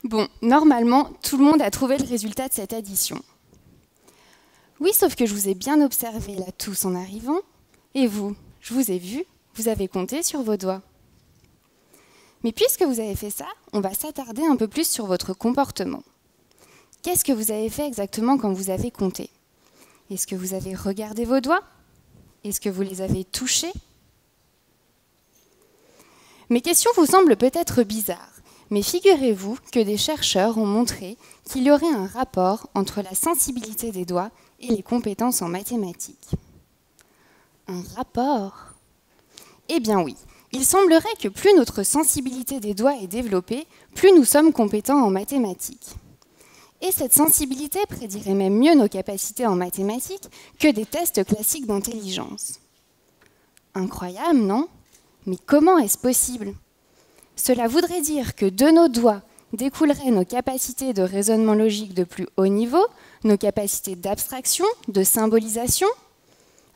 Bon, normalement, tout le monde a trouvé le résultat de cette addition. Oui, sauf que je vous ai bien observé là tous en arrivant. Et vous, je vous ai vu, vous avez compté sur vos doigts. Mais puisque vous avez fait ça, on va s'attarder un peu plus sur votre comportement. Qu'est-ce que vous avez fait exactement quand vous avez compté? Est-ce que vous avez regardé vos doigts? Est-ce que vous les avez touchés? Mes questions vous semblent peut-être bizarres, mais figurez-vous que des chercheurs ont montré qu'il y aurait un rapport entre la sensibilité des doigts et les compétences en mathématiques. Un rapport? Eh bien oui, il semblerait que plus notre sensibilité des doigts est développée, plus nous sommes compétents en mathématiques. Et cette sensibilité prédirait même mieux nos capacités en mathématiques que des tests classiques d'intelligence. Incroyable, non? Mais comment est-ce possible? Cela voudrait dire que de nos doigts découleraient nos capacités de raisonnement logique de plus haut niveau, nos capacités d'abstraction, de symbolisation,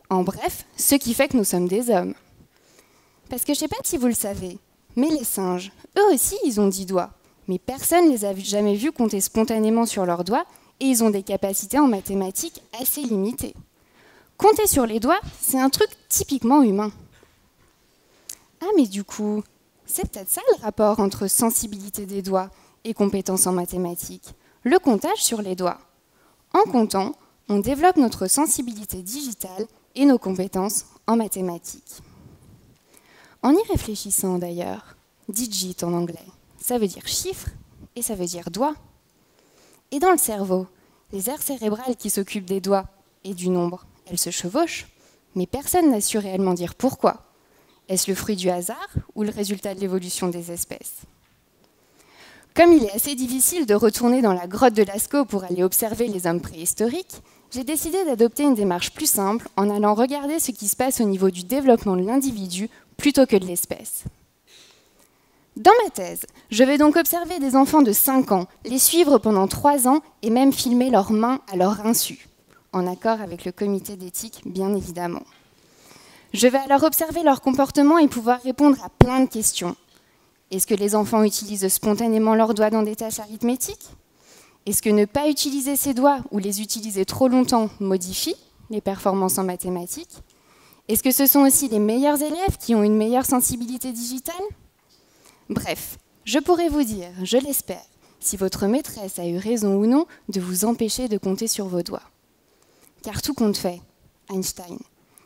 en bref, ce qui fait que nous sommes des hommes. Parce que je ne sais pas si vous le savez, mais les singes, eux aussi, ils ont 10 doigts. Mais personne ne les a jamais vus compter spontanément sur leurs doigts et ils ont des capacités en mathématiques assez limitées. Compter sur les doigts, c'est un truc typiquement humain. Ah, mais du coup, c'est peut-être ça le rapport entre sensibilité des doigts et compétences en mathématiques, le comptage sur les doigts. En comptant, on développe notre sensibilité digitale et nos compétences en mathématiques. En y réfléchissant d'ailleurs, digit en anglais, ça veut dire chiffre et ça veut dire doigt. Et dans le cerveau, les aires cérébrales qui s'occupent des doigts et du nombre, elles se chevauchent, mais personne n'a su réellement dire pourquoi. Est-ce le fruit du hasard ou le résultat de l'évolution des espèces? Comme il est assez difficile de retourner dans la grotte de Lascaux pour aller observer les hommes préhistoriques, j'ai décidé d'adopter une démarche plus simple en allant regarder ce qui se passe au niveau du développement de l'individu plutôt que de l'espèce. Dans ma thèse, je vais donc observer des enfants de 5 ans, les suivre pendant 3 ans et même filmer leurs mains à leur insu, en accord avec le comité d'éthique, bien évidemment. Je vais alors observer leur comportement et pouvoir répondre à plein de questions. Est-ce que les enfants utilisent spontanément leurs doigts dans des tâches arithmétiques? Est-ce que ne pas utiliser ses doigts ou les utiliser trop longtemps modifie les performances en mathématiques? Est-ce que ce sont aussi les meilleurs élèves qui ont une meilleure sensibilité digitale? Bref, je pourrais vous dire, je l'espère, si votre maîtresse a eu raison ou non de vous empêcher de compter sur vos doigts. Car tout compte fait, Einstein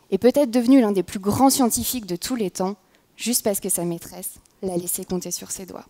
est peut-être devenu l'un des plus grands scientifiques de tous les temps, juste parce que sa maîtresse l'a laissé compter sur ses doigts.